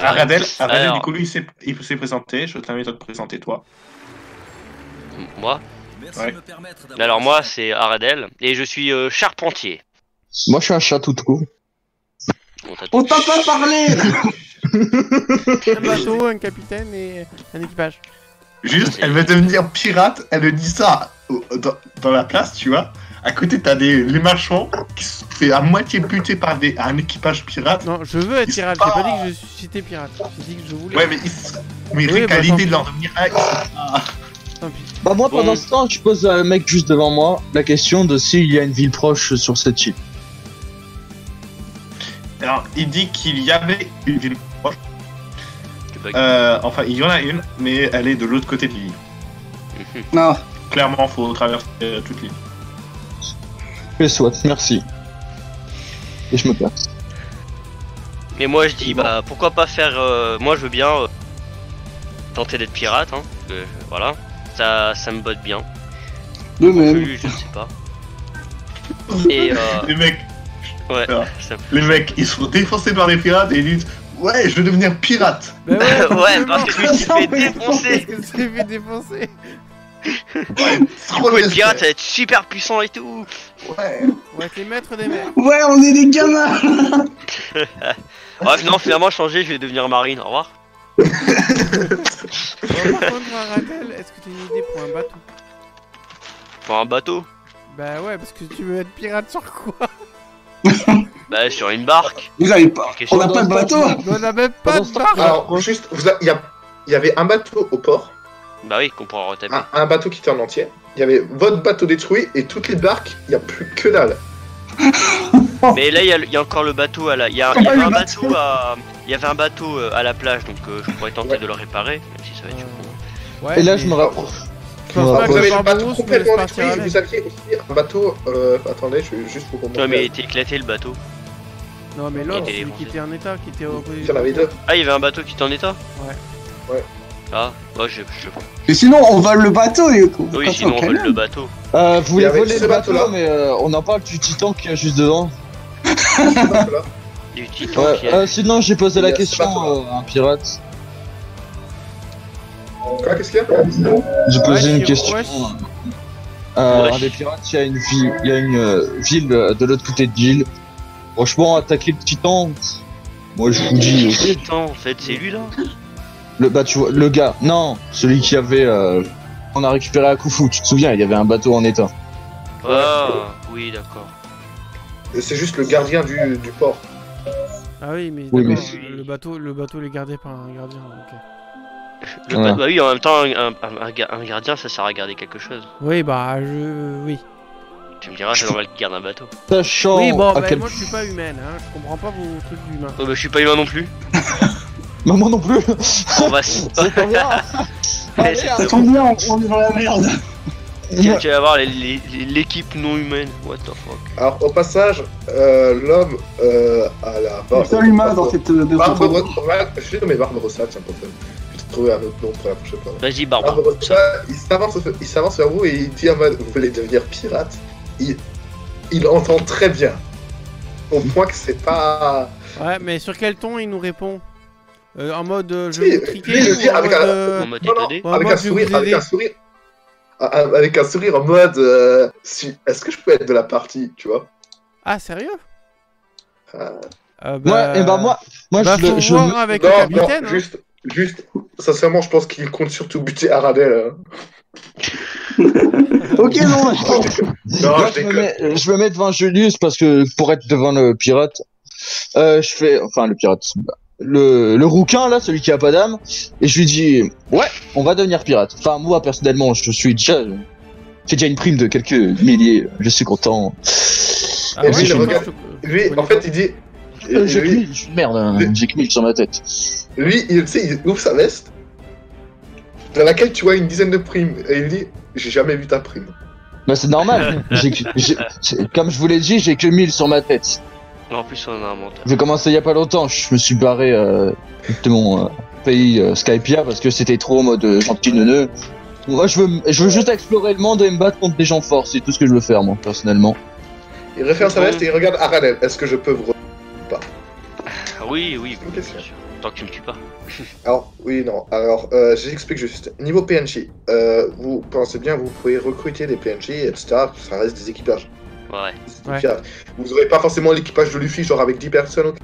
Aradel, du Alors, coup, lui, il s'est présenté. Je t'invite à te présenter, toi. moi Ouais. Alors moi, c'est Aradel, et je suis charpentier. Moi, je suis un chat tout court. Bon, t'as On tout. t'a pas parlé. Un bateau, un capitaine et un équipage. Juste, elle veut devenir pirate. Elle me dit ça dans la place, tu vois. À côté, t'as les marchands qui se fait à moitié buter par un équipage pirate. Non, je veux être Ils sont pirate, pas- j'ai pas dit que je suscitais pirate. J'ai dit que je voulais. Ouais, mais Oui, rien qu'à bah, l'idée tant de leur devenir un, ils sont pas- Tant pis. Bah moi, Bon. pendant ce temps, je pose à un mec juste devant moi la question de s'il y a une ville proche sur cette île. Alors, il dit qu'il y avait une ville proche. Tu bugs. Enfin, il y en a une, mais elle est de l'autre côté de l'île. Non. Clairement, faut traverser toute l'île. Je soit, merci. Et je me casse. Mais moi, je dis, bah, pourquoi pas faire... moi, je veux bien tenter d'être pirate, hein. Voilà, ça me botte bien. De même. Lui, je ne sais pas. Et Les mecs, ouais, Alors, ça les mecs, ils se font défoncer par les pirates et ils disent ouais, je veux devenir pirate. Bah ouais, ouais, parce que je me suis fait Parce défoncer. que c'est fait défoncer. Ouais, trop de Ouais, respect. pirate, ça va être super puissant et tout. Ouais. On va être les maîtres des mers. Ouais, on est des gamins. Bref, non, finalement, changer, je vais devenir marine. Au revoir. Bon, par contre, Aradel, est-ce que t'as une idée pour un bateau? Pour un bateau. Bah ouais, parce que tu veux être pirate sur quoi? Bah, sur une barque. Vous avez pas. Question On n'a pas de bateau. On a même pas Pendant de ce temps, barque. Alors, juste, il y avait un bateau au port, Bah oui, qu'on pourra retaper. un bateau qui était en entier. Il y avait votre bateau détruit et toutes les barques, il n'y a plus que dalle. Mais là, il y a encore le bateau à la. Il y avait un bateau à. Il y avait un bateau à la plage, donc je pourrais tenter de le réparer, même si ça va être con. Ouais, Et là, mais je me rapproche. je pense Ouais, pas Vous que avez le bateau Barbarousse me laisse complètement partir détruit et avec. vous aviez aussi un bateau. Attendez, je vais juste vous remontrer. Ouais, mais il était éclaté le bateau. Non, mais l'autre, Il était celui qui était en état, qui était au Il y en avait deux. Ah, il y avait un bateau qui était en état. Ouais. Ah, bah je. Mais sinon, on vole le bateau et Oui, sinon on vole le bateau. Vous voulez Il y avait voler ce le bateau, bateau-là. mais on en parle du titan qui est juste devant. Là. Du titan Ouais, qui a. sinon, j'ai posé Il y la a ce question bateau-là. à un pirate. Quoi, qu'est-ce qu'il y a? J'ai posé Ouais, une question ouais. à Ouais. un des pirates. Il y a une ville, ville de l'autre côté de l'île. Franchement, attaquer le titan, moi je vous dis, ok. Titan, en fait, c'est lui là. Bah tu vois, le gars, non, celui qui avait, on a récupéré à Khufu, tu te souviens, il y avait un bateau en état. Ah, oui, d'accord. C'est juste le gardien du port. Ah oui, mais Oui, d'accord, mais- le bateau est gardé par un gardien, ok. Ouais. Bah oui, en même temps, un gardien, ça sert à garder quelque chose. Oui, bah, oui. Tu me diras, c'est normal qu'il garde un bateau. Sachant Oui, bon, à bah, quel moi je suis pas humaine, hein, je comprends pas vos trucs d'humain. Oh, bah je suis pas humain non plus. Bah, moi non plus. On va. Ça tombe bien. Ouais, c'est Ça ça. tombe bien, on est dans la merde. Tu vas voir l'équipe non humaine. What the fuck. Alors, au passage, l'homme à la Le seul humain dans cette Barbarossa, je vais nommer Barbarossa, tiens, pour ça. Je vais trouver un autre nom pour la prochaine fois. Vas-y, Barbara. Barbarossa, il s'avance vers vous et il dit en mode, vous voulez devenir pirate? Il entend très bien. Au point que c'est pas... Ouais, mais sur quel ton il nous répond? En mode je Si, vais vous triquer lui, il le dit ou en avec mode, En mode Non, non. étonné. Ouais, avec moi, un je vais sourire, vous avec aider. un sourire... Avec un sourire en mode... est-ce que je peux être de la partie, tu vois? Ah, sérieux? Euh, Ouais, et bah moi Bah, je, faut je voir avec le Non, capitaine. non, hein. juste, sincèrement, je pense qu'il compte surtout buter Aradel. Hein. Ok, non, Non, Moi, je déconne. je me mets devant Julius parce que pour être devant le pirate, je fais, enfin le pirate, le rouquin là, celui qui a pas d'âme, et je lui dis, ouais, on va devenir pirate. Enfin moi personnellement, je suis déjà, j'ai déjà une prime de quelques milliers, je suis content. Ah, Et ouais, lui, je il sais regarde- pas, je Lui, connais en fait, pas. il dit... J'ai que lui, 1000, je suis une merde, hein, j'ai que 1000 sur ma tête. lui, tu sais, il ouvre sa veste, dans laquelle tu vois une dizaine de primes, et il dit, j'ai jamais vu ta prime. Bah c'est normal, comme je vous l'ai dit, j'ai que 1000 sur ma tête. En plus, on a un menteur. J'ai commencé il y a pas longtemps, je me suis barré de mon pays Skypia parce que c'était trop en mode gentil neuneu. Moi je veux juste explorer le monde et me battre contre des gens forts, c'est tout ce que je veux faire moi personnellement. Il referme sa veste et il regarde Aradel. Est-ce que je peux vous... Ah oui, oui, une bien question. sûr. Tant que tu me tues pas. Alors, oui, non. Alors, j'explique juste. Niveau PNJ, vous pensez bien, vous pouvez recruter des PNJ, etc. Ça reste des équipages. Ouais. Des équipages. Vous n'aurez pas forcément l'équipage de Luffy, genre avec 10 personnes. Ok.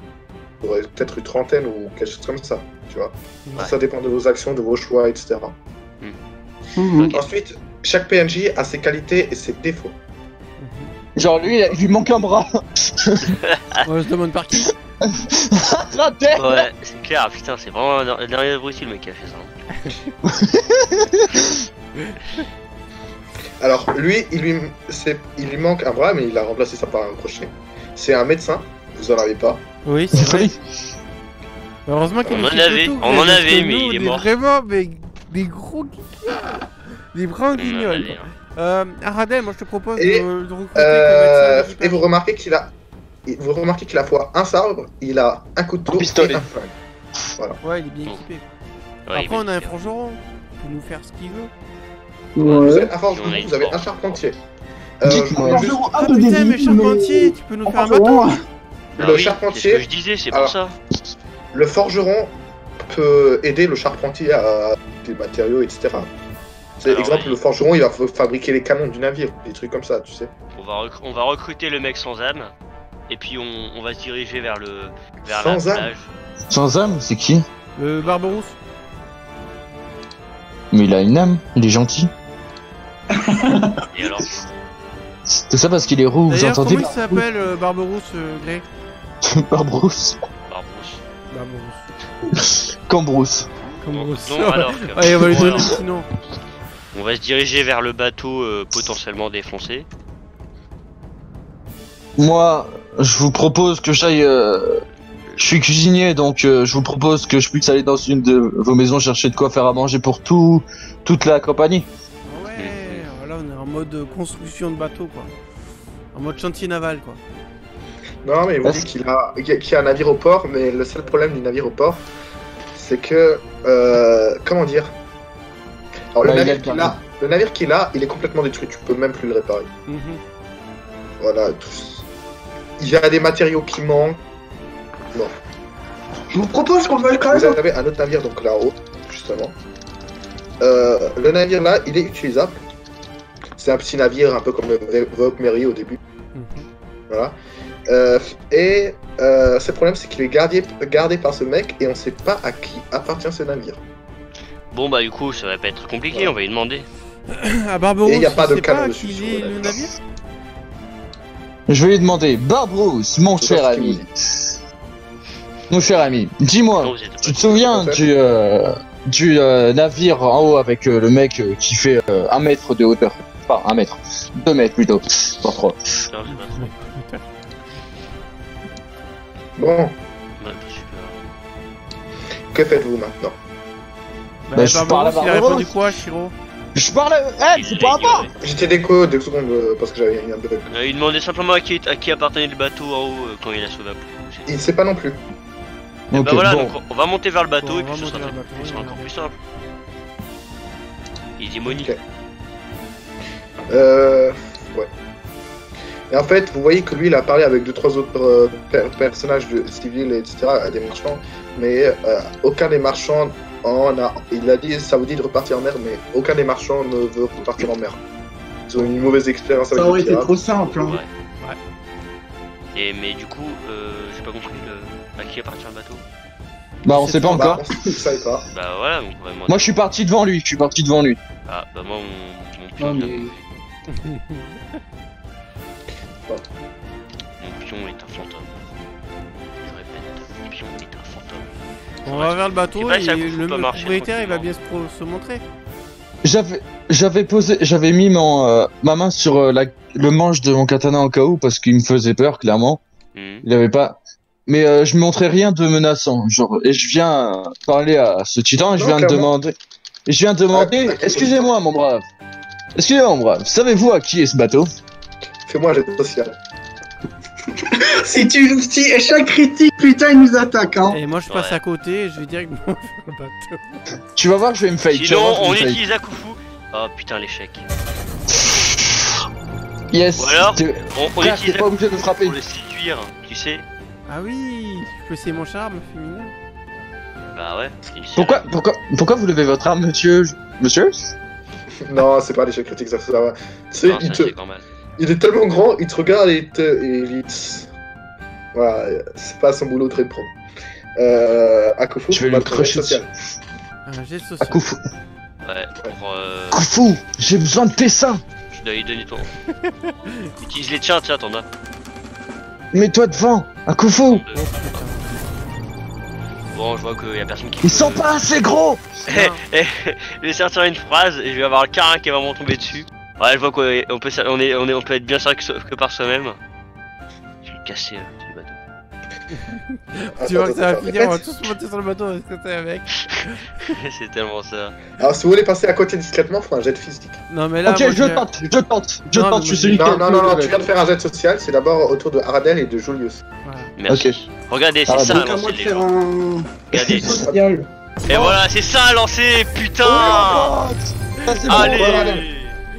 Vous aurez peut-être une trentaine ou quelque chose comme ça, tu vois. Ouais. Ça dépend de vos actions, de vos choix, etc. Mhm. Ensuite, chaque PNJ a ses qualités et ses défauts. Genre lui, il lui manque un bras. On se demande par qui. Radel. Ouais, c'est clair, putain, c'est vraiment le dernier abruti le mec qui a fait ça. Alors, lui, il lui manque un bras, mais il a remplacé ça par un crochet. C'est un médecin, vous en avez pas. Oui, c'est vrai. Heureusement qu'il On nous en fait avait, tout, on en parce avait, que mais nous, il est on mort. Vraiment, mais des gros guignols. Des grands guignols. Allez, Aradel, moi je te propose Et, de recruter comme médecin d'équipage. Et vous remarquez qu'il a à la fois un sabre, il a un couteau Un pistolet. et un flingue. Ouais, il est bien équipé. ouais, Après, il est on a un bien. forgeron. Il peut nous faire ce qu'il veut. Vous Ouais. avez un forgeron, On a une vous avez un forge. charpentier. Dites-moi. juste- Ah putain, mais charpentier, tu peux nous faire un bateau. Ah Le oui, charpentier- c'est ce que je disais, c'est pour Alors, ça. Le forgeron peut aider le charpentier à des matériaux, etc. C'est Alors, exemple, oui. le forgeron, il va fabriquer les canons du navire, des trucs comme ça, tu sais. On va recruter le mec sans âme. Et puis on va se diriger vers Sans la âme plage. Sans âme, c'est qui? Barberousse. Mais il a une âme, il est gentil. Et alors C'est ça parce qu'il est roux, vous D'ailleurs, entendez? comment il s'appelle Barberousse, Grey? Barbrousse. Barbrousse. Barberousse. Cambrousse. Comme Bon, Bruce. non, alors que- Allez, on va lui donner un alors, petit nom. on va se diriger vers le bateau potentiellement défoncé. Moi, je vous propose que j'aille. Je suis cuisinier, donc je vous propose que je puisse aller dans une de vos maisons chercher de quoi faire à manger pour toute la compagnie. Ah ouais, là on est en mode construction de bateau quoi. En mode chantier naval quoi. Non, mais il vous dit qu'il a un navire au port, mais le seul problème du navire au port, c'est que. Comment dire. Alors, Bah, le navire qu'il a, il est complètement détruit, tu peux même plus le réparer. Mhm. Voilà, il y a des matériaux qui manquent. Non. Je vous propose qu'on vole quand Vous même. avez un autre navire, donc là-haut, justement. Le navire là, il est utilisable. C'est un petit navire, un peu comme le Vogue Mary au début. Mhm. Voilà. Ce problème, c'est qu'il est gardé par ce mec et on sait pas à qui appartient ce navire. Bon bah du coup ça va pas être compliqué, Ouais. on va lui demander. À Barberousse, Et y a pas de c'est canon pas dessus qui sur est le le navire. navire. Je vais lui demander, Barbrousse, mon C'est cher pas ce qu'il ami. vous Mon cher ami, Non, dis-moi, vous êtes tu pas... te souviens du navire en haut avec le mec qui fait 1 mètre de hauteur? Enfin, 1 mètre. 2 mètres plutôt. Pas 3. Non, c'est pas trop. Bon, Ouais, pas super. que faites-vous maintenant? Bah, je parle à Barberousse, il a Barberousse. répondu quoi, Chiro? Je parle à elle, Il c'est l'a pas un pas! ignoré. J'étais déco 2 secondes parce que j'avais un bug. Il demandait simplement à qui appartenait le bateau en haut quand il a sauvé un peu. Il sait pas non plus. Et Ok, bah voilà, bon. donc on va monter vers le bateau Bon, et on va puis ce monter sera, vers le bateau, ce sera oui, encore on plus simple. Easy money. Ok. Ouais. Et en fait, vous voyez que lui, il a parlé avec 2-3 autres personnages civils, etc., des marchands, mais aucun des marchands il a dit, ça vous dit de repartir en mer, mais aucun des marchands ne veut repartir en mer. Ils ont une mauvaise expérience avec Ça aurait les été pirates. trop simple. Hein. Ouais. Et mais du coup, j'ai pas compris à qui appartient le bateau. Bah, on sait pas Bah, encore. on savait pas. Bah voilà, donc on va demander. Moi, je suis parti devant lui, Ah bah moi mon pion, Non, mais... mon pion est un fantôme. Je répète, mon pion est un fantôme. On va vers le bateau C'est pas et ça qu'on le peut marcher propriétaire il va bien tranquillement. se montrer. J'avais mis ma main sur le manche de mon katana au cas où parce qu'il me faisait peur, clairement. Mhm. Il avait pas. Mais je montrais rien de menaçant, genre. Et je viens parler à ce titan et je Non, viens de clairement. demander. Et je viens de demander. Excusez-moi, mon brave. Excusez-moi, mon brave. Savez-vous à qui est ce bateau? Fais-moi un jet social. Si échec critique, putain, il nous attaque, hein. Et moi je passe Ouais. à côté et je vais directement vers le bateau. Tu vas voir, je vais me fake. tu vas Sinon, voir, je vais on me fake. utilise Akufu. Oh putain, l'échec. Yes. Ou alors, t'es- On Frère, utilise t'es pas obligé de Akufu frapper. pour le séduire, tu sais. Ah oui, je peux essayer mon charme féminin. Bah ouais. c'est une sirène. Pourquoi vous levez votre arme, monsieur? Non, c'est pas l'échec critique, ça va. Tu sais, Non, ça, c'est quand même. il est tellement grand, il te regarde et il te... Voilà, c'est pas son boulot de répondre. Akufo, Je vais lui crocher dessus. Un geste social. Akufu, Ouais, pour Akufu, j'ai besoin de tes seins. je dois lui donner ton. Utilise les tiens, t'en as. Mets-toi devant, Akufu. Deux. Bon, je vois qu'il y a personne qui. Ils sont pas assez gros. Je vais sortir une phrase et je vais avoir le carin qui va vraiment tomber dessus. Ouais, je vois qu'on peut, on peut être bien sûr que par soi-même. Je vais le casser le bateau. Tu vois que ça va finir, on va tous monter sur le bateau, est-ce que t'es mec? C'est tellement ça. Alors, si vous voulez passer à côté discrètement, faut un jet de physique. Non mais là, Ok, moi, je tente, Non, je suis celui qui Non, a non, le non, non, plus tu viens de faire un jet social, c'est d'abord autour de Aradel et de Julius. Voilà. Merci. Ok. Regardez, c'est Ah, ça donc à Donc à lancer moi de les faire gens. un... Regardez. social. Et voilà, c'est ça à lancer, putain. Allez.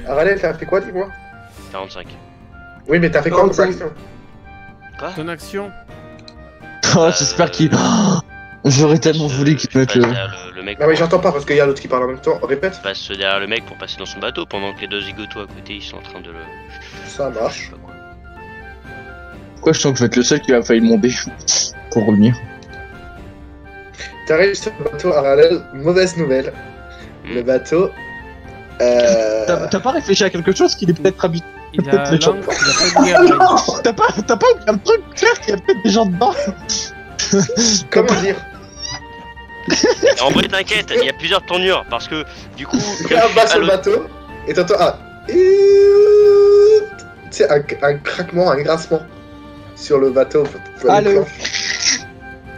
Aradel, t'as fait quoi, dis-moi? 45. Oui, mais t'as fait quoi comme 45. action? Quoi? Ton action. Oh, j'espère qu'il. Oh, j'aurais tellement voulu qu'il mette le. Le mec. Non, mais j'entends pas parce qu'il y a l'autre qui parle en même temps. Répète. Passe derrière le mec pour passer dans son bateau pendant que les deux zigotos à côté ils sont en train de le. Ça Je marche. sais pas quoi. Pourquoi je sens que je vais être le seul qui va failli monter pour revenir. T'arrives sur le bateau Aradel, mauvaise nouvelle. Le bateau. T'as pas réfléchi à quelque chose qu'il est peut-être habité. Il a Les gens. langue, il a pas de guerre. T'as pas un truc clair qu'il y a peut-être des gens dedans. Comment dire? Et en vrai, t'inquiète, il y a plusieurs tournures parce que du coup. Tu es en bas sur le bateau et t'entends un. Tu sais, un craquement, un grincement sur le bateau. Allô.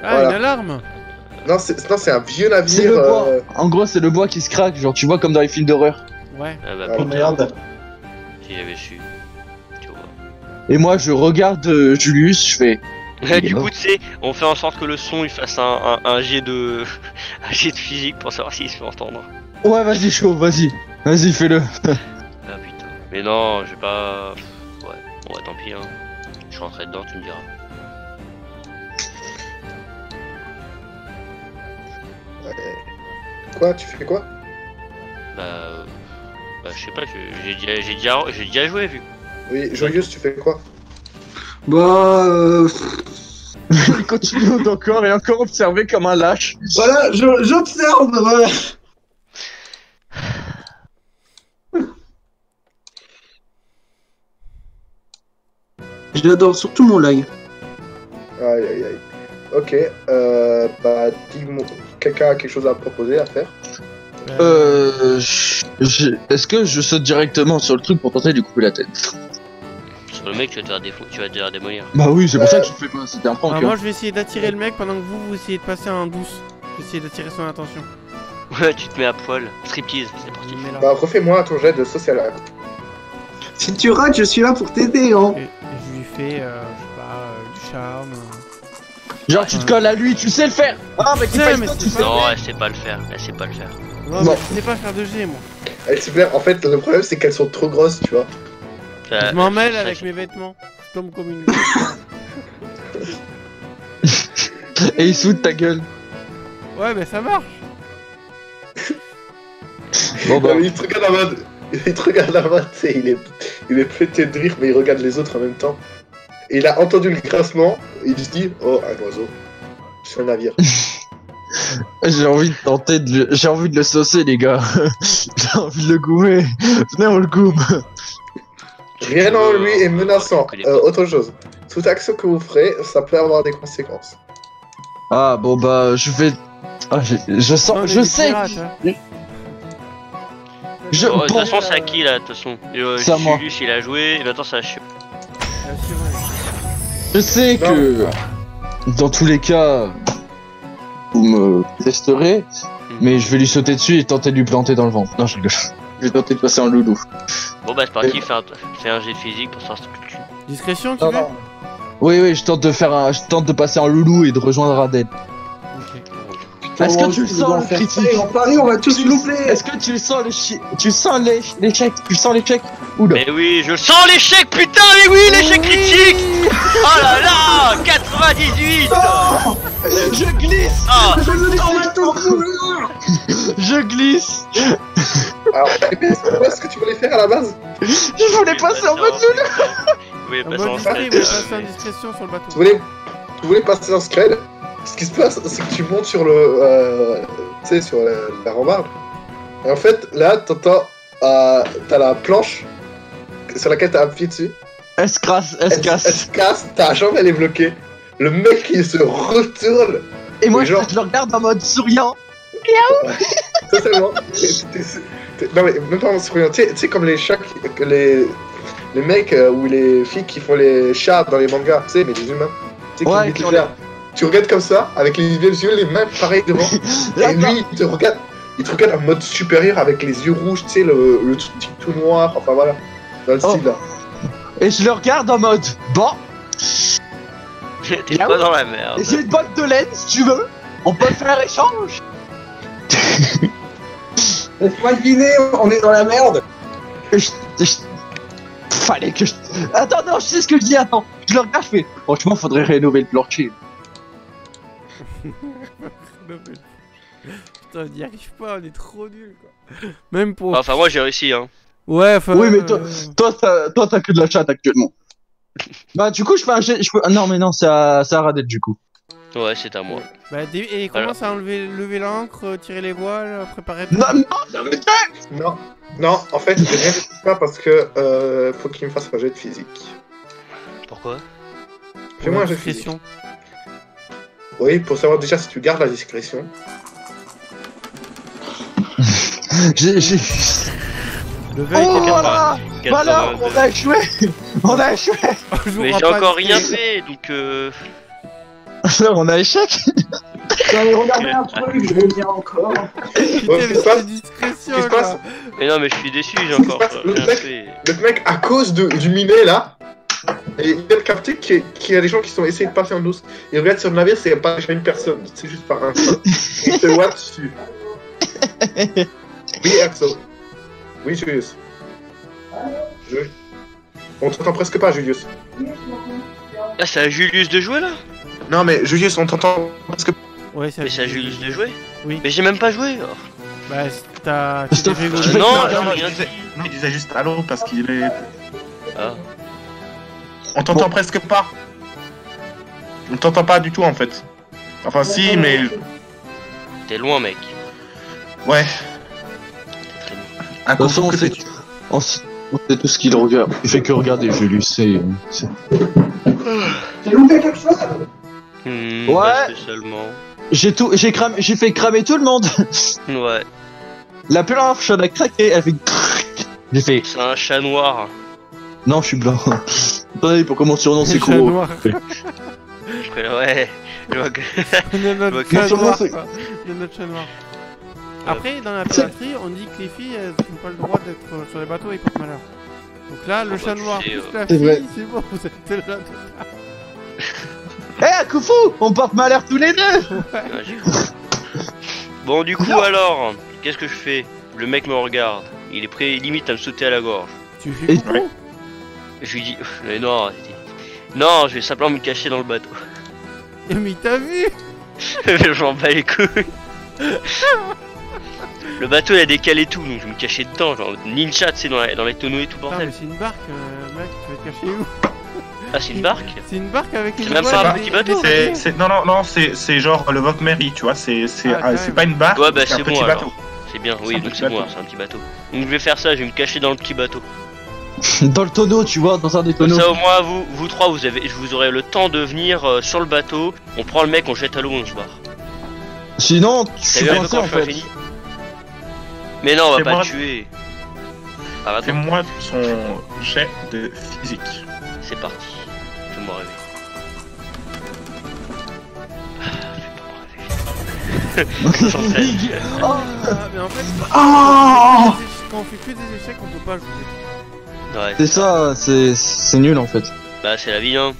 Ah, Voilà. une alarme. Non, c'est un vieux navire. C'est le bois. En gros, c'est le bois qui se craque, genre tu vois comme dans les films d'horreur. Ouais. Ah bah Oh, putain, Merde. si j'avais su. Tu vois. Et moi, je regarde Julius, je fais. Du coup, tu sais, on fait en sorte que le son il fasse un jet de. un jet de physique pour savoir s'il se fait entendre. Ouais, vas-y, chaud, vas-y, fais-le. Ah putain. Mais non, j'ai pas. Ouais, bon, ouais, tant pis, hein. Je suis rentré dedans, tu me diras. Quoi? Tu fais quoi? Bah, je sais pas, j'ai déjà joué, vu. Oui, Joyeuse, tu fais quoi? Bah... Il continue d'encore et encore observer comme un lâche. Voilà, j'observe, voilà. J'adore surtout mon lag. Aïe aïe aïe. Ok, bah dis-moi, quelqu'un a quelque chose à proposer, à faire? Est-ce que je saute directement sur le truc pour tenter de lui couper la tête? Sur le mec, tu vas te faire démolir. Bah oui, c'est pour ça que je fais pas, c'était un prank. Ah, hein. moi je vais essayer d'attirer le mec pendant que vous essayez de passer en douce. Je vais essayer d'attirer son attention. Ouais, tu te mets à poil. Striptease, c'est parti. Mais là. Bah refais-moi ton jet de social. Si tu rates, je suis là pour t'aider, hein. Et je lui fais, je sais pas, du charme. Genre, tu te colles à lui, tu sais le faire. Ah, mais sais, c'est pas mais toi, c'est tu pas- sais. Non, elle sait pas le faire, elle sait pas le faire. Non, Non. mais je sais pas faire de G, moi. En fait, le problème c'est qu'elles sont trop grosses, tu vois. Je m'en mêle avec mes vêtements. Je tombe comme une. Et il se fout de ta gueule. Ouais, mais ça marche. Bon bah, Il te regarde en mode. Il te regarde en mode, tu sais, il est pété de rire, mais il regarde les autres en même temps. Et il a entendu le grincement, et il se dit, oh, un oiseau. Sur le navire. j'ai envie de tenter j'ai envie de le saucer, les gars. J'ai envie de le goumer. Venez, on le goume. Rien en lui est menaçant. Autre chose. Toute action que vous ferez, ça peut avoir des conséquences. Ah, bon bah, je vais. Ah, je sens, Non, je les sais. pirates, hein. Je. Bon, de toute bon, façon, c'est à qui là, de toute façon C'est à moi. Julius il a joué, et maintenant c'est à Chio. Bien sûr, ouais. je sais que. Dans tous les cas. Vous me testerez. Mais je vais lui sauter dessus et tenter de lui planter dans le ventre. Non, je rigole. Je vais tenter de passer en loulou. Bon bah c'est parti, fais un jet de physique pour savoir ce que tu. Discrétion, tu Non, veux? non. Oui, je tente de passer en loulou et de rejoindre Raden. Ok. Est-ce que tu le sens, le critique? En Paris, on va tous louper. Est-ce que tu sens tu sens l'échec? Tu sens l'échec? Oula. Mais oui, je sens l'échec, putain, mais oui, l'échec critique. Oh là là, 98. Je glisse. Ah, Je glisse. Alors, c'est quoi ce que tu voulais faire à la base? Je voulais passer en mode nul. Oui, En passer en mode discret, il scred. voulait passer en discrétion sur le bateau. Tu voulais passer en scred. Ce qui se passe, c'est que tu montes sur le. Tu sais, sur la rambarde. Et en fait, là, t'entends. T'as la planche sur laquelle t'as appuyé dessus. Elle se casse. Elle se casse, ta jambe elle est bloquée. Le mec il se retourne. Et moi, genre- je le regarde en mode souriant. Totalement. Non mais même pas en souriant. Tu sais comme les chats, les mecs ou les filles qui font les chats dans les mangas, tu sais, mais les humains. Tu sais, qui Ouais, imitent qui les ont chats. Tu regardes comme ça, avec les yeux, les mains pareilles devant. Et lui, il te regarde en mode supérieur avec les yeux rouges, tu sais, le truc tout noir, enfin voilà. Dans le Oh. style là. Et je le regarde en mode bon. T'es pas dans la merde. Et j'ai une botte de laine si tu veux. On peut faire échange. Laisse-moi deviner, on est dans la merde. Fallait que je. Attends, non, je sais ce que je dis. Attends, je le regarde, je fais. Franchement, faudrait rénover le plancher. Putain, on n'y arrive pas, on est trop nuls quoi. Même pour. Enfin, moi j'ai réussi, hein. Ouais, enfin. Oui, mais toi, t'as que de la chatte actuellement. Bah, du coup, je fais un jet. Ah, non, mais non, c'est à Radette du coup. Ouais, c'est à moi. Bah, et commence à lever l'ancre, tirer les voiles, préparer. Non, non, Non, en fait, je rien de pas parce que faut qu'il me fasse un jet de physique. Pourquoi? Fais-moi un jet de physique. discrétion. Oui, pour savoir déjà si tu gardes la discrétion. j'ai. Le veille, Oh, quelqu'un- voilà. Voilà, on a échoué. On a échoué. Mais j'ai encore rien fait, donc Alors, on a échec. J'allais regarder un truc, je reviens encore. Putain, mais qu'est-ce qui se c'est passe discrétion Qu'est-ce qui se quoi. passe Mais non, mais je suis déçu, j'ai Qu'est-ce qui se encore passe Le rien mec- fait. Le mec, à cause du minet là, et il vient de capter qu'il y a des gens qui sont essayés de passer en douce. Il regarde sur le navire, c'est pas déjà une personne, c'est juste par un seul. Il se voit dessus. Oui, Erzo. Oui, Julius. On t'entend presque pas, Julius. Ah, c'est à Julius de jouer là? Non, mais Julius, on t'entend presque. Ouais, ça. Mais c'est à Julius de jouer? Oui. Mais j'ai même pas joué. Oh. Bah, t'as. Christophe, t'es rigolo. je vais- Non, Non, j'ai non, rien dit. il disait juste allô parce qu'il est. Ah. On t'entend presque pas. On t'entend pas du tout en fait. Enfin, si, mais. T'es loin, mec. Ouais. À De toute cause façon, que on sait, t'es- on sait tout ce qu'il regarde. Il fait que regarder, Julius. C'est. J'ai loupé quelque chose. Ouais. Ouais. Pas spécialement. J'ai fait cramer tout le monde. Ouais. La planche, elle a craqué. Elle fait. J'ai fait. C'est un chat noir. Non, je suis blanc. Attendez, pour comment surnom, c'est Le chat Kuro. noir. Ouais. Je vois que- On a notre Ok. chat Sûrement, noir. c'est- quoi. On a notre chat noir. Après, dans la piraterie, on dit que les filles, elles n'ont pas le droit d'être sur les bateaux et portent malheur. Donc là, le Oh, chat bah, noir tu sais, plus la C'est vrai. fille, c'est bon, vous êtes là. Eh, Koufou, on porte malheur tous les deux. Ah, j'ai compris. Bon, du coup, alors, qu'est-ce que je fais? Le mec me regarde. Il est prêt, limite, à me sauter à la gorge. Tu fais Et- coucou. Je lui dis, mais non, non, je vais simplement me cacher dans le bateau. Mais t'as vu? J'en bats les couilles. Le bateau il a décalé tout, donc je me cachais dedans, genre ninja, tu sais, dans les tonneaux et tout Putain, bordel. mais c'est une barque, mec, tu vas te cacher où? Ah, c'est une barque? C'est une barque avec une C'est même voile pas un et petit des- bateau. des- Non, c'est genre le Vogue Mary, tu vois. C'est quand c'est même. pas une barque, Ouais, bah c'est un c'est petit bon bateau. alors. C'est bien, C'est oui, un donc petit c'est bon, bateau. alors, c'est un petit bateau. Donc je vais faire ça, je vais me cacher dans le petit bateau. Dans le tonneau, tu vois, dans un des Comme tonneaux. ça au moins vous trois vous aurez le temps de venir sur le bateau, on prend le mec, on jette à l'eau, on se barre. Sinon, je T'as suis vu un peu coincé quand en je suis fait. fini? Mais non, on va C'est pas moi. le tuer. Ah, attends, Fais-moi son jet de physique. c'est parti. Fais-moi rêver. Oh, Ah, mais en fait, oh, quand on fait que des échecs, on peut pas jouer. Ouais, c'est ça, c'est nul en fait. bah c'est la vie hein.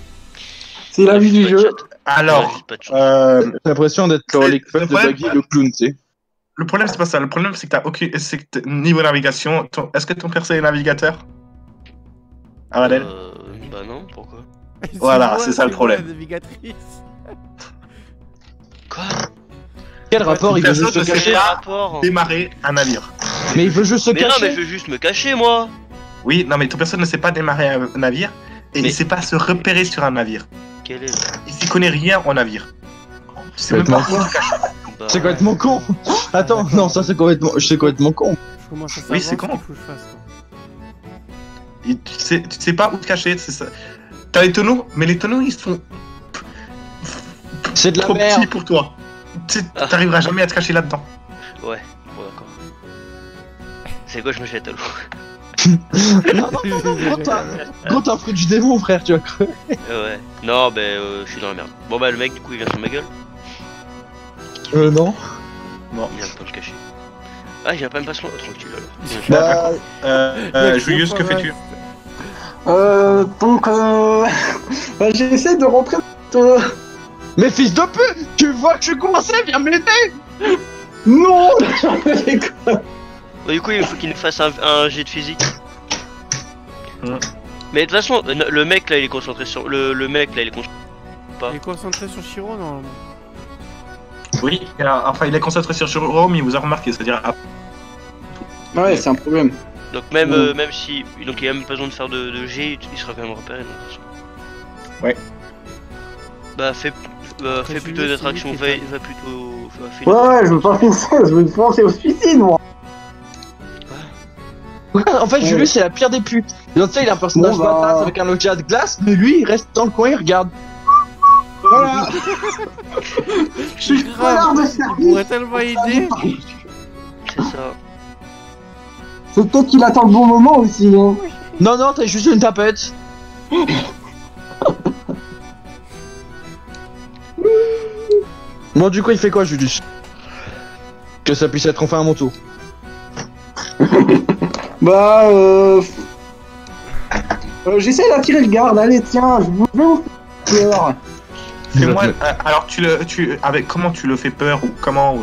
C'est la vie du Ouais, jeu. chat. Alors, juste pas de chance. J'ai l'impression d'être le Lickfuck de problème- Buggy le clown, tu sais. le problème, c'est pas ça. Le problème, c'est que t'as aucun. C'est que niveau navigation, est-ce que ton perso est navigateur? Aradel? Bah non, pourquoi? Voilà, c'est ça le problème. La navigatrice. Quoi? Quel rapport? Il veut Personne juste se ne sait cacher. Quel pas. rapport? Démarrer un navire. Mais il veut juste se Mais non, mais cacher. je veux juste me cacher, moi. Oui, non, mais ton personne ne sait pas démarrer un navire et Mais- il sait pas se repérer sur un navire. Quel est? Il s'y connaît rien en navire. Tu sais même Complètement. pas où se cacher. Bah, C'est complètement con. Attends, non, ça c'est complètement con. Je commence à savoir Oui, c'est ce con. qu'il faut que je fasse. Quoi. Et tu sais pas où te cacher, c'est ça. T'as les tonneaux, mais les tonneaux ils sont C'est de la trop merde. petits pour toi. T'arriveras jamais à te cacher là-dedans. Ouais, bon, d'accord. C'est quoi, je me jette à l'eau? Non, gros, t'es un fruit du démon, frère, tu vois. Ouais. Non, bah, je suis dans la merde. Bon, bah, le mec, du coup, il vient sur ma gueule. Non. Il vient pas me cacher. Ah, il vient pas me passer tranquille alors. Bah, Julius, que fais-tu? Donc, bah, j'essaie de rentrer. mais fils de pute, tu vois que je suis coincé, viens m'aider. Non. Bah, du coup, il faut qu'il nous fasse un jet de physique. Hmm. Mais de toute façon, le mec là, il est concentré sur. Le mec là, il est concentré. Il est concentré sur Shiro normalement. Oui, enfin il est concentré sur Rome, il vous a remarqué, c'est-à-dire. Ouais, c'est un problème. Donc, même, Hmm. même si. Donc, il a même pas besoin de faire de jet, il sera quand même repéré. Donc, de toute façon. Ouais. Bah, fais plutôt une attraction, va plutôt. Fais une- Ouais, je veux pas faire ça, je veux penser au suicide, moi. En fait, Julius, c'est la pire des putes. Tu sais, il a un personnage Bon, bah. badass avec un Nokia de glace, mais lui, il reste dans le coin, il regarde. Voilà. Je suis connard de Il service. pourrait tellement aider. C'est ça. C'est peut-être qu'il attend le bon moment aussi, hein. Non, t'es juste une tapette. Bon, du coup, il fait quoi, Julius? Que ça puisse être enfin à mon tour. Bah, j'essaie d'attirer le garde, allez, tiens, je vais vous faire peur. Fais-moi. Alors avec comment tu le fais peur ou comment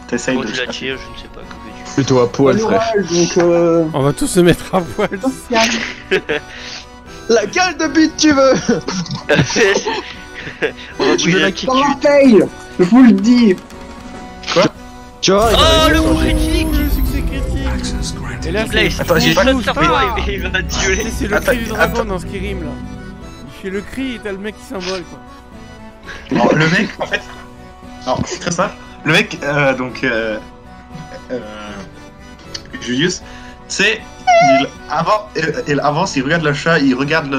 t'essayes Comment de. tu la tires, je ne sais pas. Que fais-tu? Plutôt à poil, frère. L'orage, donc, On va tous se mettre à poil. La gueule de bite, tu veux? On va Tu veux bouger la la qui dans la fail, je vous le dis. Tu vois, il Oh, a le réussi coup à changer. critique! Le succès critique. Et là, Donc là, il c'est Attends, j'ai pas saute le sur temps. toi, il va te violer. c'est le Attends, cri du dragon attends. dans Skyrim là. Il fait le cri et t'as le mec qui s'envole quoi. Alors, le mec, en fait. Alors, c'est très simple. Le mec, Julius, c'est. Il avance, il regarde le chat, il regarde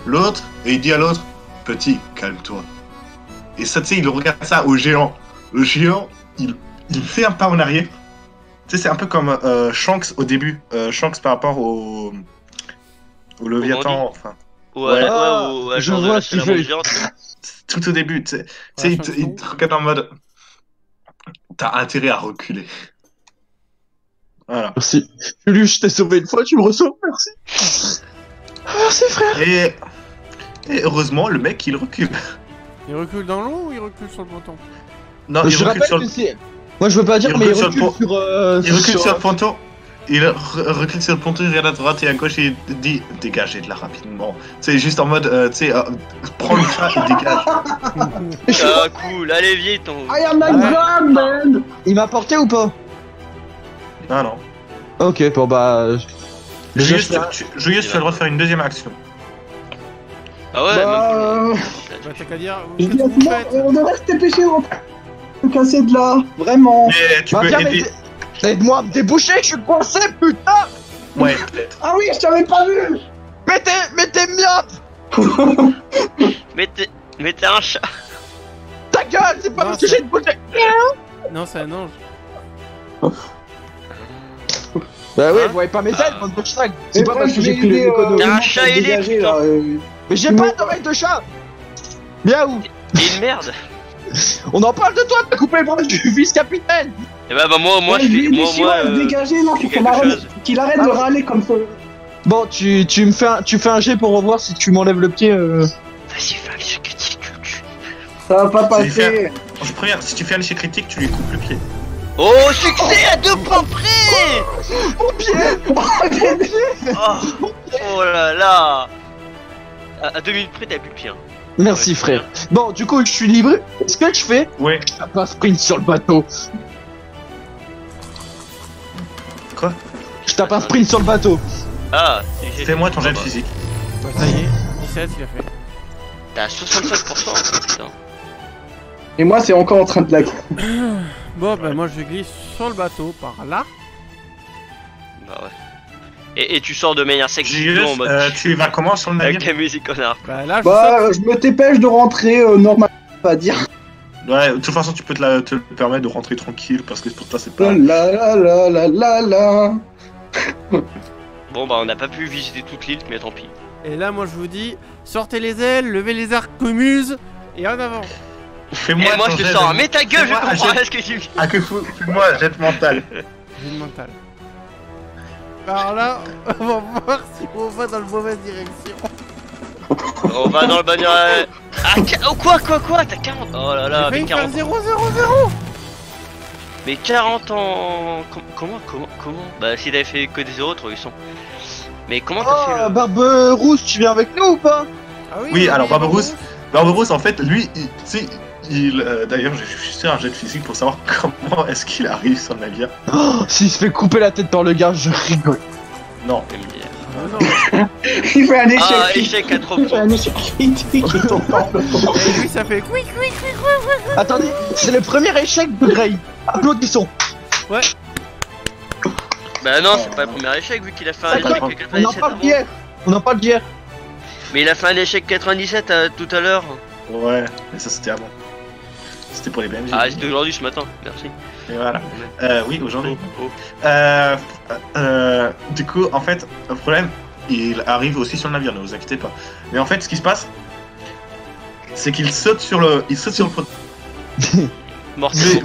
l'autre, et il dit à l'autre: Petit, calme-toi. Et ça, tu sais, il regarde ça au géant. Le géant, il fait un pas en arrière. Tu sais, c'est un peu comme Shanks au début. Shanks par rapport au Léviathan, enfin. Ouais, Ah, ouais, je genre de vois la ce qu'il salamandre fait. géante. Tout au début, tu sais, il te regarde en mode t'as intérêt à reculer. Voilà. Merci. Julius, je t'ai sauvé une fois, tu me reçois, merci. Merci, frère. Et heureusement, le mec il recule. Il recule dans l'eau ou il recule sur le ponton? Non, il Je recule rappelle sur que le, c'est. Moi, je veux pas dire, il mais il recule recule sur le sur. il recule sur le ponton. Il recule sur le ponton, il regarde à droite et à gauche et il dit dégagez de là rapidement. C'est juste en mode, tu sais, prends le chat et dégage. Ah, cool, allez, viens, ton. I am my god, man. Il m'a porté ou pas? Non, non. Ok, bon bah. Déjà, Julius, Julius, tu as le droit de faire une deuxième action. Ah ouais, Bah, même. Bah t'as qu'à dire, je qu'est-ce dis que vous faites? on devrait se dépêcher, on peut casser de là, vraiment. Mais tu Bah, peux viens, aider. aide-moi à me déboucher, je suis coincé, putain! Ouais, peut-être. Ah oui, je t'avais pas vu. Mettez miottes! Mais t'es un chat. Ta gueule, c'est pas Non, parce que c'est- j'ai une bouteille! Non, c'est un ange. Bah oui, Hein? vous voyez pas mes ailes, Ah. bande de chat! C'est pas parce que j'ai eu que les économies. T'as un chat ailé, dégagé, putain. là. Mais j'ai pas d'oreille de chat! Miaou! T'es une merde. On en parle de toi, t'as coupé le bras du vice-capitaine! Et bah, moi, je suis. Moi, dégagé, non, faut quelque chose. qu'il arrête de râler comme ça. Bon, tu fais un jet pour revoir si tu m'enlèves le pied. Vas-y, fais un jet critique. Ça va pas Si tu fais- passer. Je préviens, si tu fais un échec critique, tu lui coupes le pied. Oh, succès à 2 points près. Oh, oh là là. À 2 minutes près, t'as plus de pied. Hein. Merci Ouais, frère. Bon, du coup, je suis libre. Ce que je fais, Ouais. je tape un sprint sur le bateau. Quoi? Je tape un sprint sur le bateau. Ah, Fais-moi ton jet de physique. Bah, ça y est, 17 il a fait. T'as 65%, putain. Et moi, c'est encore en train de lag. Bon, bah, moi je glisse sur le bateau par là. Bah ouais. Et tu sors de manière sexy Julius, en mode. tu vas comment sur le navire? Avec la musique connard. Bah, là, je Bah, je me dépêche de rentrer normal, on va dire. Ouais, de toute façon, tu peux te permettre de rentrer tranquille parce que pour toi, c'est pas. La la la la la la. Bon bah on n'a pas pu visiter toute l'île, mais tant pis. Et là, moi je vous dis, sortez les ailes, levez les arcs muses et en avant. Fais-moi Et moi ton je te jet sors, de- mais ta gueule, je Fais-moi un comprends jet- pas ce que tu me dis. Ah, que fou, fais-moi un jet mental. J'ai une mentale. Par là, on va voir si on va dans la mauvaise direction. On va dans le bagnole. Ah, oh, quoi, t'as 40. Oh là là, J'ai mais failli faire 40 0, ans. 0, 0. Mais 40 ans. Comment Bah si t'avais fait que des autres, ils sont. Mais comment t'as fait Oh, le. Barbe Rousse, tu viens avec nous ou pas? Ah Oui, alors, Barbe Barberousse. Barberousse, en fait, lui, tu sais, d'ailleurs, j'ai juste un jet de physique pour savoir comment est-ce qu'il arrive sur le navire. Oh, s'il se fait couper la tête par le gars, je rigole. Non. Je vais me dire. Ah non. Il fait un échec. Ah, critique. échec à 3 Il fait points. un échec critique. Il tombe dans le fond. Et lui, ça fait quick, quick, quick, quick. Attendez, c'est le premier échec de Grey. Applaudissons. Bah non, c'est pas le premier échec vu qu'il a fait un Attends, échec on en 97 On en parle avant. d'hier. On en parle d'hier. Mais il a fait un échec 97 tout à l'heure. Ouais, mais ça, c'était avant. C'était pour les BMG. Ah, c'était aujourd'hui ce matin, merci. Et voilà. Oui, aujourd'hui. Oh. Du coup, en fait, le problème, il arrive aussi sur le navire, ne vous inquiétez pas. Mais en fait, ce qui se passe, c'est qu'il saute sur le, poteau. Morceau.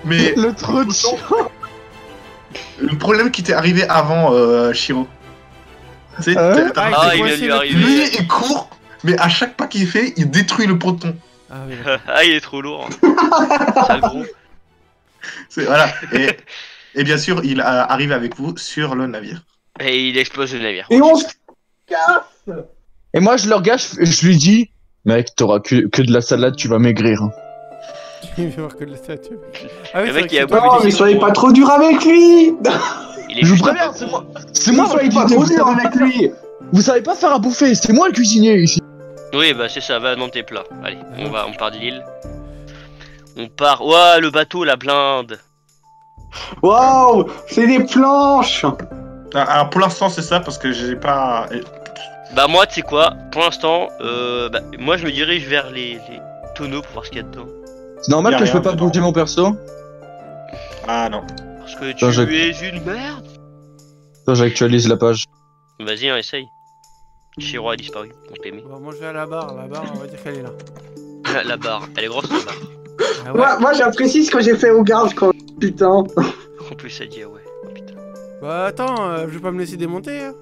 Mais Le trou de chien. le problème qui t'est arrivé avant, Shiro, tu sais, Hein t'as- Ah, il il s'est vient de lui coincé arriver. lui, il court, mais à chaque pas qu'il fait, il détruit le ponton. Ah oui. Ah, il est trop lourd. C'est gros. Voilà. Et bien sûr, il arrive avec vous sur le navire. Et il explose le navire. Et on se casse. Et moi, je le regarde, je lui dis, mec, t'auras que de la salade, tu vas maigrir. Hein. Il va voir que de la statue. Ah oui, Le c'est mec, vrai que il a c'est toi pas qui Non, vu mais dis- soyez pas trop dur avec lui. Il est Je vous juste un préviens, peu c'est gros. moi. C'est moi. Soyez le pas cuisinier, trop dur avec lui. Vous savez pas faire à bouffer, c'est moi le cuisinier ici. Oui, bah c'est ça, va dans tes plats. Allez, on part de l'île. On part. Ouah, le bateau, la blinde. Waouh, c'est des planches. Alors pour l'instant, c'est ça parce que j'ai pas. Bah, moi, tu sais quoi, pour l'instant, moi je me dirige vers les tonneaux pour voir ce qu'il y a dedans. C'est normal Y a que je peux rien pas dedans. bouger mon perso. Ah non. Parce que Attends, tu es une merde. Attends, j'actualise la page. Vas-y, hein, essaye. Shiro a disparu, on t'aimait. Bon, moi je vais à la barre, on va dire qu'elle est là. La barre, elle est grosse la barre. Ah ouais. Moi j'apprécie ce que j'ai fait au garde quand. Putain. En plus, elle dit ah ouais. Oh, putain. Bah attends, je vais pas me laisser démonter. Hein.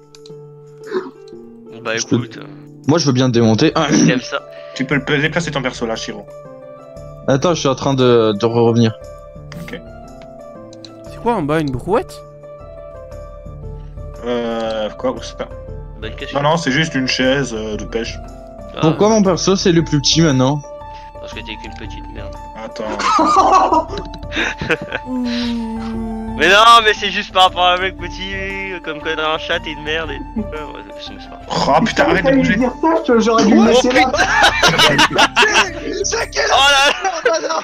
Bon, bah Je peux- écoute, Moi, je veux bien te démonter. t'aimes ça. Tu peux le déplacer ton perso là, Shiro. Attends, je suis en train de revenir. C'est quoi en bas, une brouette? Quoi? Ou c'est pas. Bonne question. Non, non, c'est juste une chaise de pêche. Ah, Pourquoi mon perso c'est le plus petit maintenant? Parce que t'es qu'une petite merde. Attends. Mais non, mais c'est juste par rapport à un mec petit, comme quoi dans un chat t'es une merde et tout. Ouais, c'est pas grave. Oh putain, arrête de J'aurais bouger. dû dire ça, j'aurais dû le Oh laisser là. Oh là là.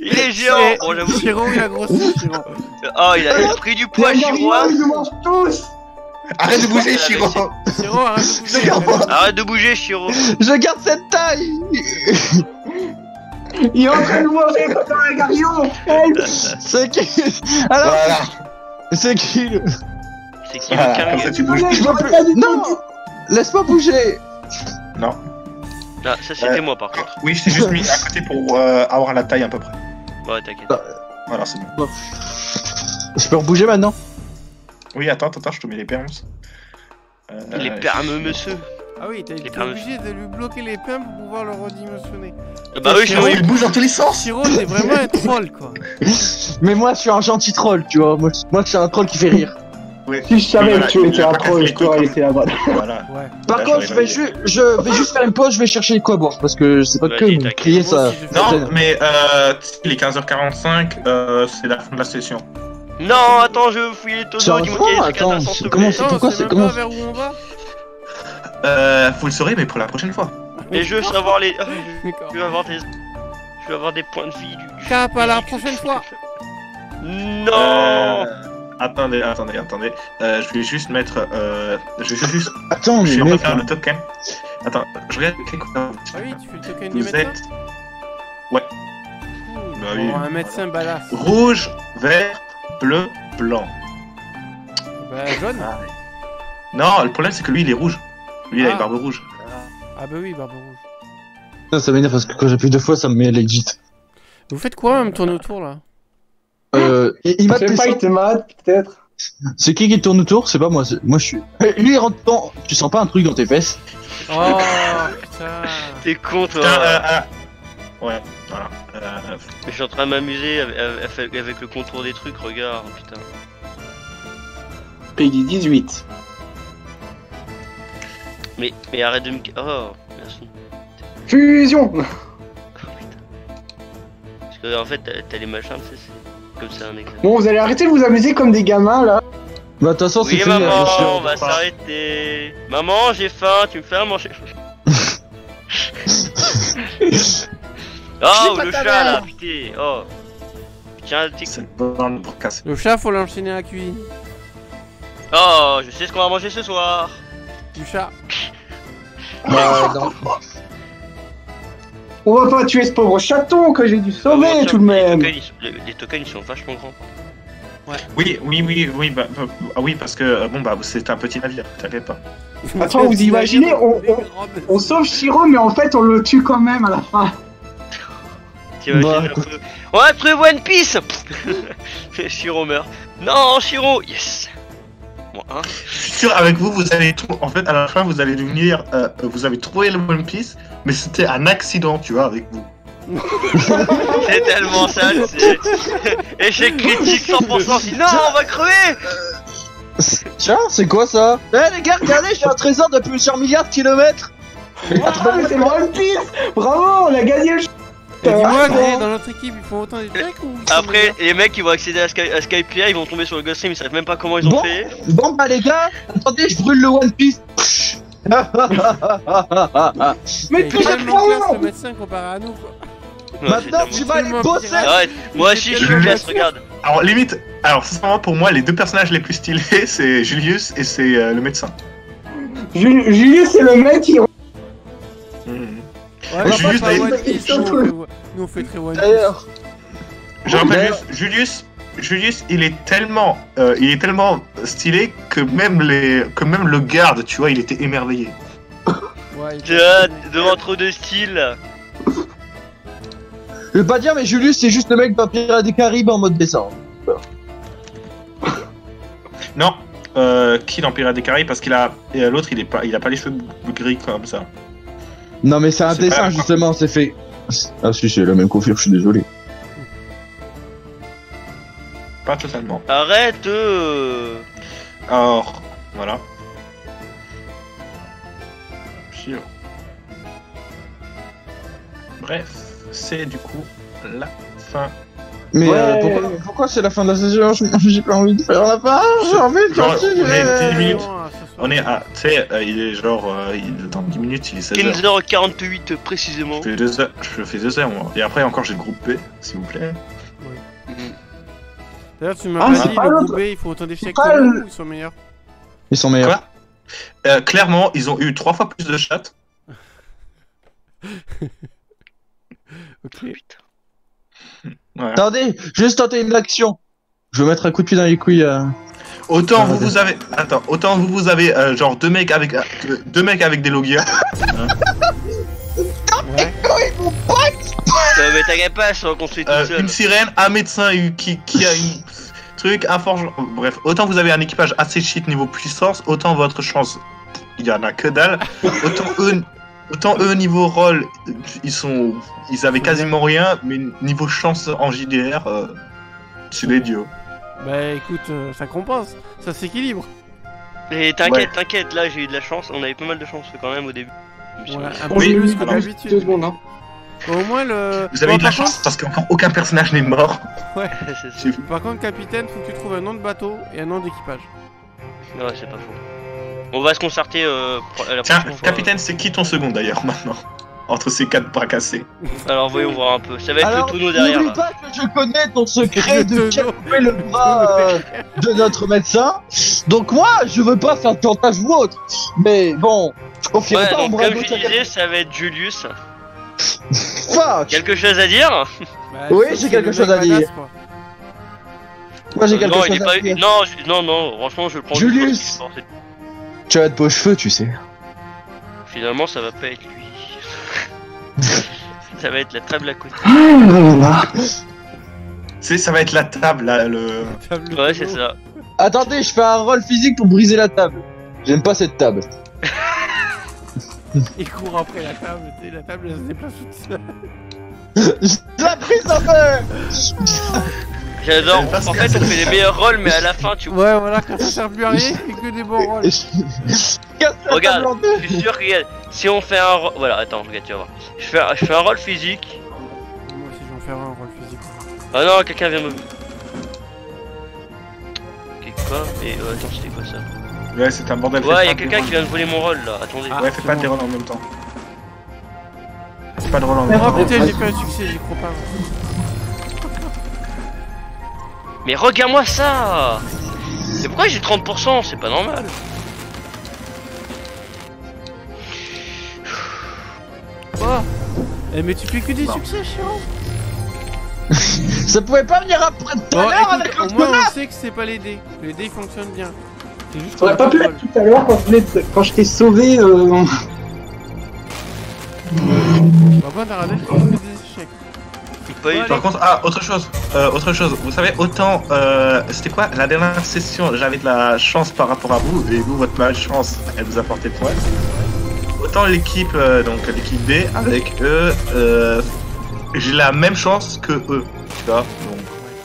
Il est géant. Bon, j'avoue. Chiro, il a grossi, Chiro. Oh, il a pris du poids, Les Chiro. animaux, ils nous mangent tous. Arrête de bouger, Ouais, Shiro. Chiro, arrête de bouger. Arrête de bouger, Chiro. Je garde cette taille. Il est en train de manger comme un garion. Help. C'est qui? Alors, Voilà. c'est qui le... C'est qui Voilà, le comme ça cargue? tu bouges. Désolé, j'aurais pas dû Non, laisse-moi bouger. Non. Ah, ça c'était moi par contre. Oui, je t'ai juste mis à côté pour avoir la taille à peu près. Ouais, t'inquiète. Voilà, c'est bon. Je peux rebouger maintenant? Oui, attends, je te mets les perms. Les permes, monsieur. Ah oui, t'es Les permes. obligé de lui bloquer les pumps pour pouvoir le redimensionner. Bah oui, Chiro, Il bouge dans tous les sens. Chiro, t'es vraiment un troll, quoi. Mais moi, je suis un gentil troll, tu vois. Moi, je suis un troll qui fait rire. Ouais. Si je savais Voilà, que tu il étais a un pas troll, cassé je t'aurais les laissé là-bas. Voilà. Ouais. Par Là, contre, j'aurais je vais juste faire une pause, je vais chercher les quoi à boire parce que je sais pas que Vas-y, vous t'inquiète. criez Moi ça. aussi, je fais Non, traîne. mais il est 15h45, c'est la fin de la session. Non, attends, je veux fouiller les tonneaux qui Sérieusement, manquaient attends, à 15 c'est comment s'il te c'est- plaît. pourquoi Non, c'est- même comment- pas vers où on va. Vous le saurez, mais pour la prochaine fois. Mais je veux savoir les. D'accord. Je veux avoir des points de vie du. Cap, à la prochaine fois. Non. Attendez. Je vais juste mettre. Je vais juste. Attends, Je mais vais mec, refaire le token. Attends, je regarde quelle couleur. Ah oui, tu fais le token du Vous médecin. êtes Ouais. Cool. Bah oui, Bon, un médecin badass. rouge, vert, bleu, blanc. Bah, jaune. Non, le problème c'est que lui il est rouge. Lui il a Ah. une barbe rouge. Ah bah oui, barbe rouge. ça m'énerve parce que quand j'appuie 2 fois, ça me met legit. Vous faites quoi, même tourner autour, là? Il m'a C'est testé. fight mat, peut-être. C'est qui tourne autour? C'est pas moi. Moi, je suis. Lui, il rentre dans. Tu sens pas un truc dans tes fesses? Oh, putain. T'es con, toi. Putain, ouais, voilà. Je suis en train de m'amuser avec le contour des trucs, regarde, putain. Peggy 18. Mais arrête de me. Oh, merci. Fusion. Parce que en fait, t'as les machins, tu sais, c'est comme ça un examen. Bon, vous allez arrêter de vous amuser comme des gamins, là. Bah, de toute façon, c'est Oui, fini. maman, hein, je on va s'arrêter. Maman, j'ai faim, tu me fais à manger. Oh, pas le ta chat mère. là, putain. Oh. Tiens, un petit coup. C'est bon pour casser. Le chat, faut l'enchaîner à la cuisine. Oh, je sais ce qu'on va manger ce soir. Du chat. Bah, non. On va pas tuer ce pauvre chaton que j'ai dû sauver, Oh, tout de même. Les tokens, ils sont vachement grands. Oui, oui, parce que bon bah c'est un petit navire, t'inquiète pas. Attends, vous imaginez, on sauve Shiro, mais en fait, on le tue quand même à la fin. T'imagines Bah, un écoute. peu. On a trouvé One Piece. Shiro meurt. Non, Shiro, yes. Bon, hein. Je suis sûr avec vous, vous allez en fait à la fin vous allez devenir, vous avez trouvé le One Piece, mais c'était un accident, tu vois, avec vous. C'est tellement sale, c'est. Échec critique 100%. Si non, on va crever. Tiens, c'est quoi ça? Eh les gars, regardez, j'ai un trésor de plusieurs milliards de kilomètres! Ah, mais c'est le One Piece. Bravo, on a gagné le Et dis-moi, Ah, dans notre équipe, ils font autant des trucs ou ils sont Après, meilleurs les mecs ils vont accéder à Skype ils vont tomber sur le Ghost Stream, ils savent même pas comment ils ont Bon. fait. Bon bah les gars, attendez, je brûle le One Piece! Mais C'est putain, tellement classe le non. médecin comparé à nous, quoi. Ouais, Maintenant, c'est tu vas aller tellement bosser! pirate. Arrête, moi aussi je suis classe, regarde. Alors limite, alors sincèrement pour moi les deux personnages les plus stylés c'est Julius et c'est le médecin. Julius, c'est le mec qui. Mhm. Ouais, mais Julius, pas d'ailleurs- One Piece, nous on fait très One Piece. D'ailleurs, Je rappelle D'ailleurs- juste, Julius il est tellement stylé que même le garde, tu vois, il était émerveillé. Ouais, il- Devant trop de style. je vais pas dire, mais Julius, c'est juste le mec d'un Pirates des Caraïbes en mode dessin. Non, qui dans Pirates des Caraïbes parce qu'il a et l'autre il a pas les cheveux gris comme ça. Non, mais c'est un C'est dessin, pas- justement, c'est fait. Ah, si, c'est la même coiffure, je suis désolé. Pas totalement. Arrête. Alors, voilà. Sûr. Bref, c'est du coup la fin. Mais Ouais. pourquoi c'est la fin de la saison? J'ai pas envie de faire la fin, j'ai envie de Genre, continuer. on est 10 minutes. Non, ce soir. On est à, tu sais, il est genre, dans 10 minutes, il est 16h. 15h48 précisément. Je fais 2 heures, moi. Et après, encore, j'ai le groupe B, s'il vous plaît. D'ailleurs, tu m'as Ah, pas c'est dit, pas le l'autre. groupe B, il faut autant d'échecs pas que nous, le- ou ils sont meilleurs? Ils sont meilleurs. Quoi Clairement, ils ont eu 3 fois plus de chats. Ok. Voilà. Attendez, juste tenter une action. Je vais mettre un coup de pied dans les couilles à... Autant Ah, vous avez, attends, autant vous avez genre deux mecs avec des logias. Ouais. Mais t'inquiète pas, je suis reconstruit tout seul. Une sirène, un médecin qui a une truc, un forgeron. Bref, autant vous avez un équipage assez cheat niveau puissance, autant votre chance il y en a que dalle. Autant eux niveau rôle, ils avaient quasiment rien, mais niveau chance en JDR, c'est des dieux. Bah écoute, ça compense, ça s'équilibre. Et t'inquiète, là j'ai eu de la chance, on avait pas mal de chance quand même au début. Ouais, un Bon, peu j'ai plus mis que d'habitude. 2 secondes, hein. Au moins le. Vous avez eu de la par chance parce qu'encore aucun personnage n'est mort. contre... Ouais. C'est ça. Par contre, capitaine, faut que tu trouves un nom de bateau et un nom d'équipage. Ouais, c'est pas faux. On va se concerter la Tiens, prochaine fois. capitaine, c'est qui ton second d'ailleurs maintenant? Entre ces 4 bras cassés. Alors voyons voir un peu, ça va être Alors, le tonneau derrière n'oublie là. pas que je connais ton secret de Le couper le bras de notre médecin. Donc moi, je veux pas faire de chantage ou autre. Mais bon, je confierai Ouais, pas en donc bras comme gauche je à disais, ça va être Julius. Fuck. Quelque chose à dire? Bah, Oui, ça, j'ai c'est quelque le chose mec à dire. badass, quoi. Moi j'ai quelque Non, chose il est à pas. dire. Non, franchement, je le prends. Julius. Tu as de beaux cheveux, tu sais. Finalement, ça va pas être lui. Ça va être la table à côté. Ça va être la table, là, le... Table Ouais, tonneau. c'est ça. Attendez, je fais un rôle physique pour briser la table. J'aime pas cette table. Il court après la table, tu sais, la table elle se déplace toute seule. La prise en feu. J'adore. Elle passe En fait, on fait les meilleurs rôles, mais à la fin, tu vois. Ouais, voilà, quand ça sert plus à rien, et que des bons rôles. Casse la Regarde, table en deux. je suis sûr que si on fait un rôle. Voilà, attends, regarde, tu vas voir. Je fais un rôle physique. Moi aussi, je vais en faire un rôle physique. Ah non, quelqu'un vient me. Quelque part. Et attends, c'était quoi ça? Ouais, c'est un bordel. Ouais, fais y'a pas quelqu'un des qui vient de voler mon rôle là. Attendez. Ah. rôles. Ouais, fais pas c'est tes bon. rôles en même temps. Fais pas de rôle en même Oh temps. putain, j'ai fait un succès, j'y crois pas. Mais regarde-moi ça! Mais pourquoi j'ai 30%? C'est pas normal. Oh eh, mais tu fais que des Non. succès, chiant. Ça pouvait pas venir après tout à Bon, l'heure écoute, avec au l'autre moins connard. on sait que c'est pas les dés. Les dés fonctionnent bien. C'est juste T'aurais pas pu rôle. être tout à l'heure quand je t'ai sauvé. Par contre, Aradel, tu fais que des échecs. Pas eu. Par contre, autre chose, vous savez, autant, c'était quoi, la dernière session, j'avais de la chance par rapport à vous, et vous, votre malchance, elle vous apportait point. Autant l'équipe, donc l'équipe B, avec eux, j'ai la même chance que eux, tu vois,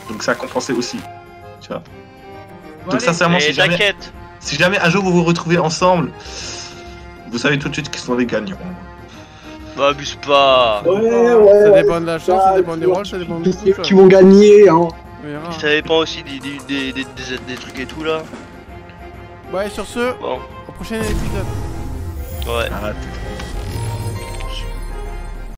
donc ça a compensé aussi, tu vois. Bon, Donc allez. sincèrement, Mais t'inquiète. si jamais un jour vous vous retrouvez ensemble, vous savez tout de suite qu'ils sont les gagnants. Bah, abuse pas. Ça dépend de la chance, ça dépend des rôles, ça dépend de beaucoup de Qui choses. vont gagner, hein. On verra. Ça dépend aussi des trucs et tout là. Ouais, sur ce, Bon, au prochain épisode. ouais. Arrête.